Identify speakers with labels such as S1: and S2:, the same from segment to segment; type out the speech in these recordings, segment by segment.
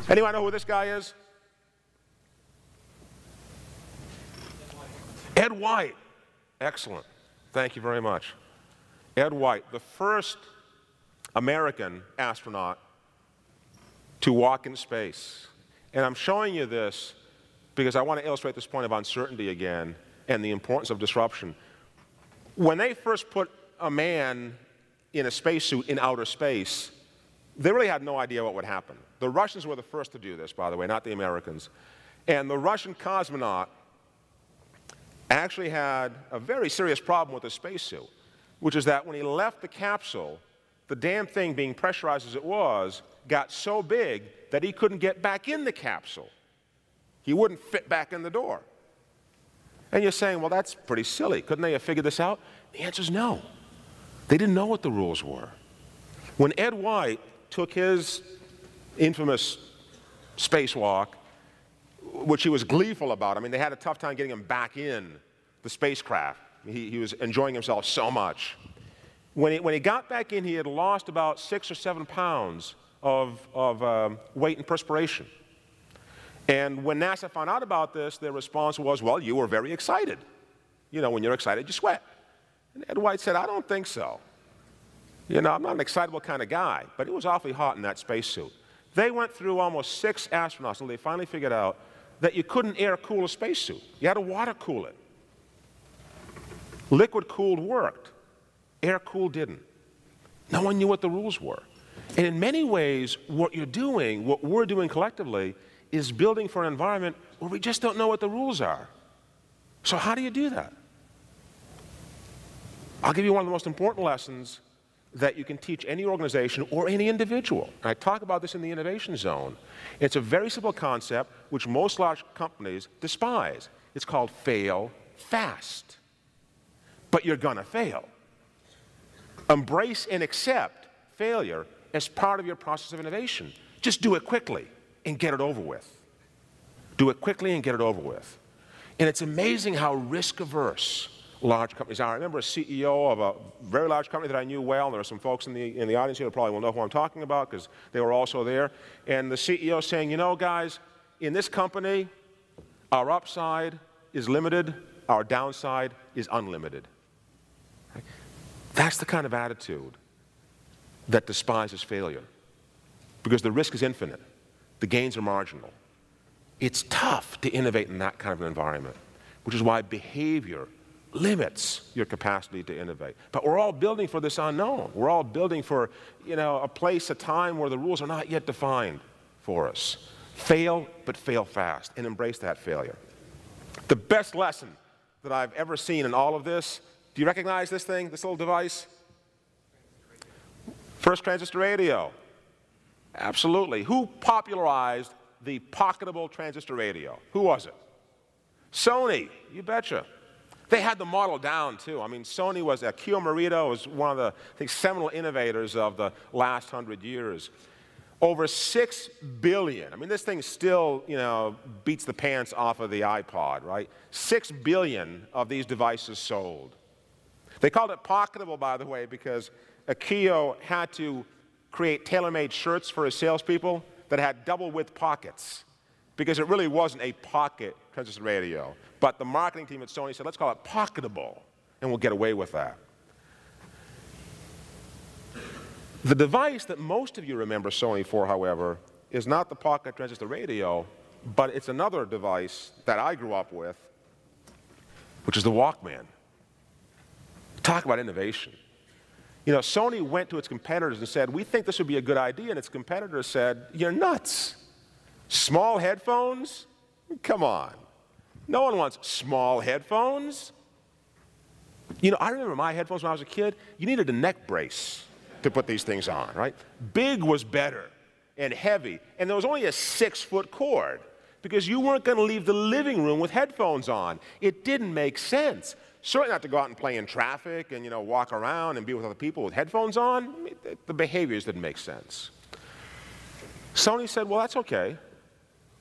S1: Anyone know who this guy is? Ed White. Excellent. Thank you very much. Ed White, the first American astronaut to walk in space. And I'm showing you this because I want to illustrate this point of uncertainty again and the importance of disruption. When they first put a man in a spacesuit in outer space, they really had no idea what would happen. The Russians were the first to do this, by the way, not the Americans. And the Russian cosmonaut actually had a very serious problem with the spacesuit, which is that when he left the capsule, the damn thing, being pressurized as it was, got so big that he couldn't get back in the capsule. He wouldn't fit back in the door. And you're saying, well, that's pretty silly. Couldn't they have figured this out? The answer is no. They didn't know what the rules were. When Ed White took his infamous spacewalk, which he was gleeful about. I mean, they had a tough time getting him back in the spacecraft. He was enjoying himself so much. When he got back in, he had lost about 6 or 7 pounds of weight and perspiration. And when NASA found out about this, their response was, well, you were very excited. You know, when you're excited, you sweat. And Ed White said, I don't think so. You know, I'm not an excitable kind of guy, but it was awfully hot in that spacesuit. They went through almost 6 astronauts until they finally figured out that you couldn't air-cool a spacesuit. You had to water-cool it. Liquid-cooled worked. Air-cooled didn't. No one knew what the rules were. And in many ways, what you're doing, what we're doing collectively, is building for an environment where we just don't know what the rules are. So how do you do that? I'll give you one of the most important lessons that you can teach any organization or any individual. And I talk about this in the innovation zone. It's a very simple concept which most large companies despise. It's called fail fast. But you're gonna fail. Embrace and accept failure as part of your process of innovation. Just do it quickly and get it over with. Do it quickly and get it over with. And it's amazing how risk-averse large companies are. I remember a CEO of a very large company that I knew well, and there are some folks in the audience here who probably will know who I'm talking about because they were also there, and the CEO saying, you know, guys, in this company, our upside is limited, our downside is unlimited. Right? That's the kind of attitude that despises failure, because the risk is infinite, the gains are marginal. It's tough to innovate in that kind of an environment, which is why behavior limits your capacity to innovate. But we're all building for this unknown. We're all building for, you know, a place, a time where the rules are not yet defined for us. Fail, but fail fast, and embrace that failure. The best lesson that I've ever seen in all of this, do you recognize this thing, this little device? First transistor radio. Absolutely. Who popularized the pocketable transistor radio? Who was it? Sony, you betcha. They had the model down, too. I mean, Sony was, Akio Morita was one of the, I think, seminal innovators of the last 100 years. Over 6 billion. I mean, this thing still, you know, beats the pants off of the iPod, right? 6 billion of these devices sold. They called it pocketable, by the way, because Akio had to create tailor-made shirts for his salespeople that had double-width pockets, because it really wasn't a pocket transistor radio. But the marketing team at Sony said, let's call it pocketable, and we'll get away with that. The device that most of you remember Sony for, however, is not the pocket transistor radio, but it's another device that I grew up with, which is the Walkman. Talk about innovation. You know, Sony went to its competitors and said, we think this would be a good idea, and its competitors said, you're nuts. Small headphones? Come on. No one wants small headphones. You know, I remember my headphones when I was a kid. You needed a neck brace to put these things on, right? Big was better and heavy, and there was only a 6-foot cord because you weren't going to leave the living room with headphones on. It didn't make sense. Certainly not to go out and play in traffic and, you know, walk around and be with other people with headphones on. I mean, the behaviors didn't make sense. Sony said, well, that's okay.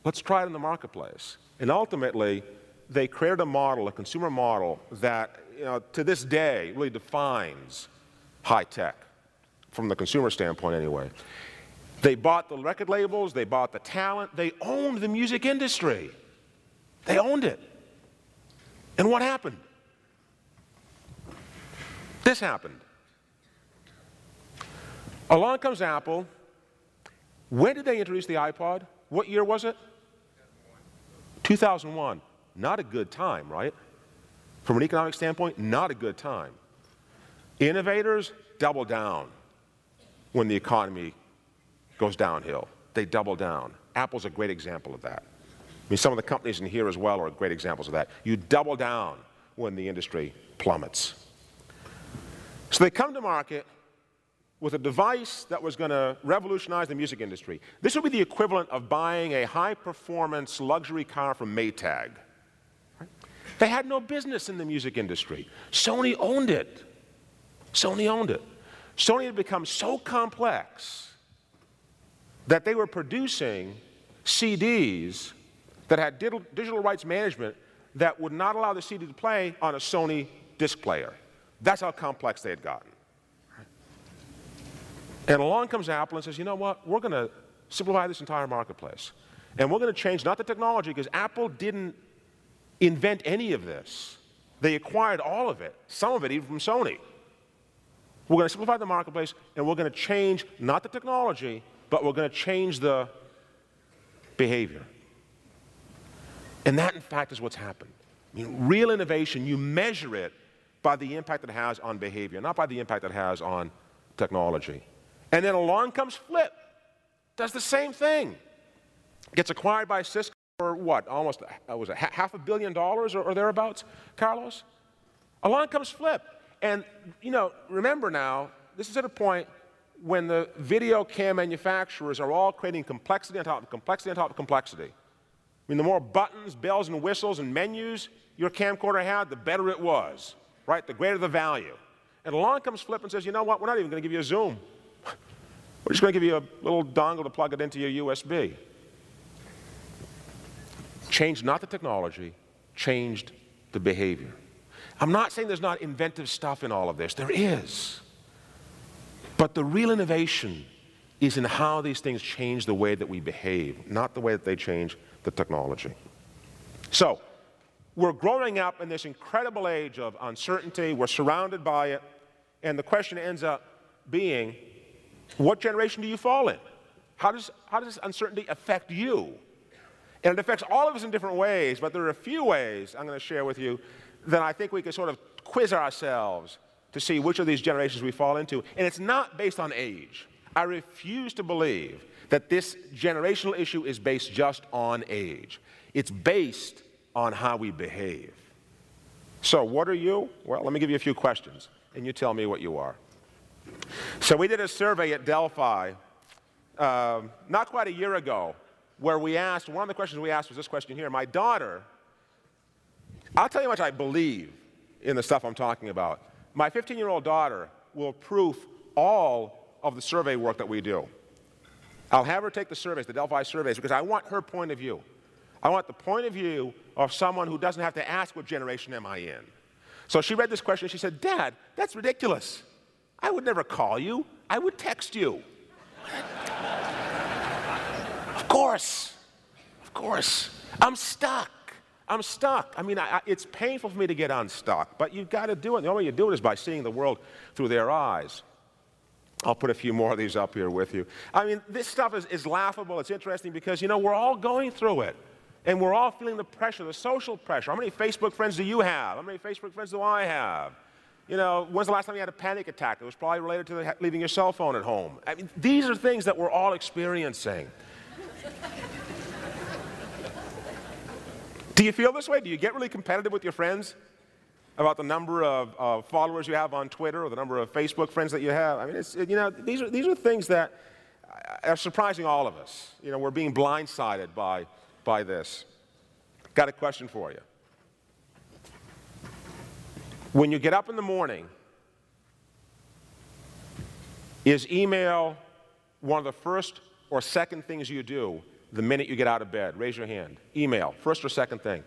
S1: Let's try it in the marketplace. And ultimately, they created a model, a consumer model, that to this day really defines high tech, from the consumer standpoint anyway. They bought the record labels, they bought the talent, they owned the music industry. They owned it. And what happened? This happened. Along comes Apple. When did they introduce the iPod? What year was it? 2001. Not a good time, right? From an economic standpoint, not a good time. Innovators double down when the economy goes downhill. They double down. Apple's a great example of that. I mean, some of the companies in here as well are great examples of that. You double down when the industry plummets. So they come to market with a device that was going to revolutionize the music industry. This would be the equivalent of buying a high-performance luxury car from Maytag. Right? They had no business in the music industry. Sony owned it. Sony owned it. Sony had become so complex that they were producing CDs that had digital rights management that would not allow the CD to play on a Sony disc player. That's how complex they had gotten. And along comes Apple and says, you know what, we're going to simplify this entire marketplace. And we're going to change not the technology, because Apple didn't invent any of this. They acquired all of it, some of it even from Sony. We're going to simplify the marketplace, and we're going to change not the technology, but we're going to change the behavior. And that, in fact, is what's happened. I mean, real innovation, you measure it by the impact it has on behavior, not by the impact it has on technology. And then along comes Flip, does the same thing. Gets acquired by Cisco for what, almost, was it $500 million or thereabouts, Carlos? Along comes Flip. And, remember now, this is at a point when the video cam manufacturers are all creating complexity on top of complexity on top of complexity. I mean, the more buttons, bells and whistles and menus your camcorder had, the better it was, right? The greater the value. And along comes Flip and says, you know what, we're not even going to give you a zoom. We're just going to give you a little dongle to plug it into your USB. Changed not the technology, changed the behavior. I'm not saying there's not inventive stuff in all of this. There is. But the real innovation is in how these things change the way that we behave, not the way that they change the technology. So, we're growing up in this incredible age of uncertainty. We're surrounded by it. And the question ends up being, what generation do you fall in? How does this uncertainty affect you? And it affects all of us in different ways, but there are a few ways I'm going to share with you that I think we can sort of quiz ourselves to see which of these generations we fall into. And it's not based on age. I refuse to believe that this generational issue is based just on age. It's based on how we behave. So what are you? Well, let me give you a few questions, and you tell me what you are. So we did a survey at Delphi not quite a year ago, where we asked, one of the questions we asked was this question here. My daughter, I'll tell you how much I believe in the stuff I'm talking about. My 15-year-old daughter will proof all of the survey work that we do. I'll have her take the surveys, the Delphi surveys, because I want her point of view. I want the point of view of someone who doesn't have to ask what generation am I in. So she read this question, and she said, Dad, that's ridiculous. I would never call you. I would text you. Of course. Of course. I'm stuck. I'm stuck. I mean, it's painful for me to get unstuck, but you've got to do it. The only way you do it is by seeing the world through their eyes. I'll put a few more of these up here with you. I mean, this stuff is laughable. It's interesting because, we're all going through it. And we're all feeling the pressure, the social pressure. How many Facebook friends do you have? How many Facebook friends do I have? When's the last time you had a panic attack? It was probably related to leaving your cell phone at home. I mean, these are things that we're all experiencing. Do you feel this way? Do you get really competitive with your friends about the number of followers you have on Twitter or the number of Facebook friends that you have? I mean, these are things that are surprising all of us. We're being blindsided by this. Got a question for you. When you get up in the morning, is email one of the first or second things you do the minute you get out of bed? Raise your hand. Email, first or second thing.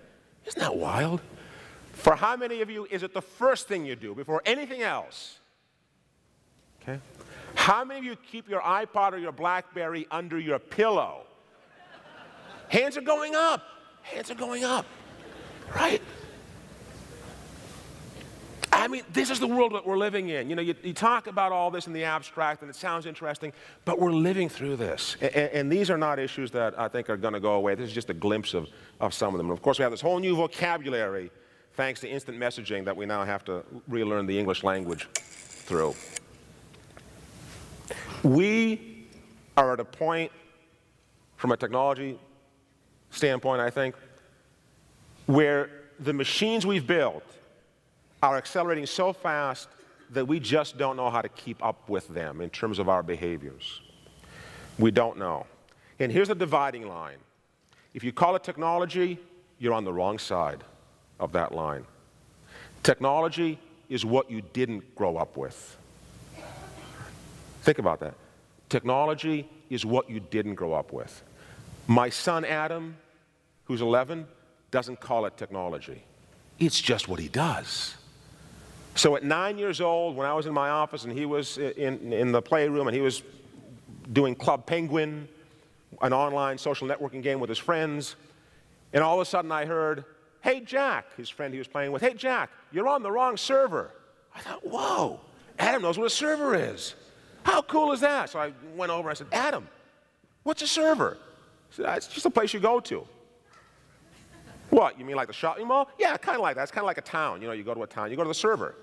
S1: Isn't that wild? For how many of you is it the first thing you do before anything else? Okay. How many of you keep your iPod or your BlackBerry under your pillow? Hands are going up. Hands are going up. Right? I mean, this is the world that we're living in. You know, you talk about all this in the abstract, and it sounds interesting, but we're living through this. And these are not issues that I think are going to go away. This is just a glimpse of some of them. And of course, we have this whole new vocabulary, thanks to instant messaging, that we now have to relearn the English language through. We are at a point, from a technology standpoint, I think, where the machines we've built are accelerating so fast that we just don't know how to keep up with them in terms of our behaviors. We don't know. And here's the dividing line. If you call it technology, you're on the wrong side of that line. Technology is what you didn't grow up with. Think about that. Technology is what you didn't grow up with. My son Adam, who's 11, doesn't call it technology. It's just what he does. So at 9 years old, when I was in my office and he was in the playroom and he was doing Club Penguin, an online social networking game with his friends, and all of a sudden I heard, "Hey Jack," his friend he was playing with, "Hey Jack, you're on the wrong server." I thought, whoa, Adam knows what a server is. How cool is that? So I went over and I said, "Adam, what's a server?" He said, "It's just a place you go to." "What, you mean like the shopping mall?" "Yeah, kind of like that. It's kind of like a town. You know, you go to a town, you go to the server."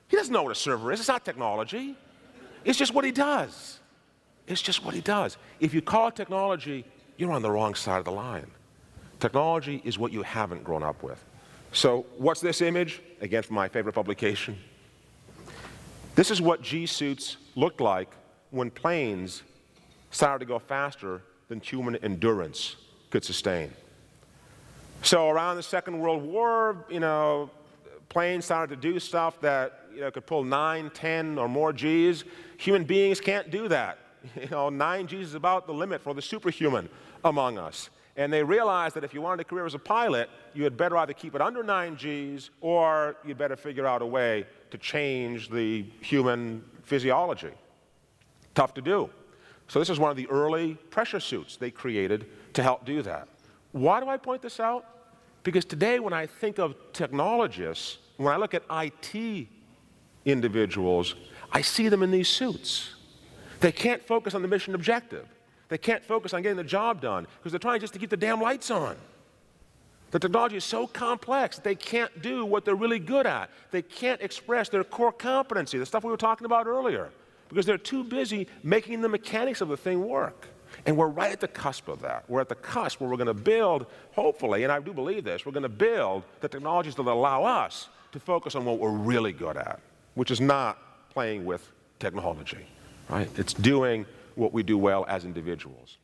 S1: He doesn't know what a server is. It's not technology. It's just what he does. It's just what he does. If you call it technology, you're on the wrong side of the line. Technology is what you haven't grown up with. So what's this image? Again, from my favorite publication. This is what G-suits looked like when planes started to go faster than human endurance could sustain. So around the Second World War, you know, planes started to do stuff that, you know, could pull 9, 10 or more Gs. Human beings can't do that. You know, 9 Gs is about the limit for the superhuman among us. And they realized that if you wanted a career as a pilot, you had better either keep it under 9 Gs or you'd better figure out a way to change the human physiology. Tough to do. So this is one of the early pressure suits they created to help do that. Why do I point this out? Because today when I think of technologists, when I look at IT individuals, I see them in these suits. They can't focus on the mission objective. They can't focus on getting the job done because they're trying just to keep the damn lights on. The technology is so complex that they can't do what they're really good at. They can't express their core competency, the stuff we were talking about earlier, because they're too busy making the mechanics of the thing work. And we're right at the cusp of that. We're at the cusp where we're going to build, hopefully, and I do believe this, we're going to build the technologies that allow us to focus on what we're really good at, which is not playing with technology, right? It's doing what we do well as individuals.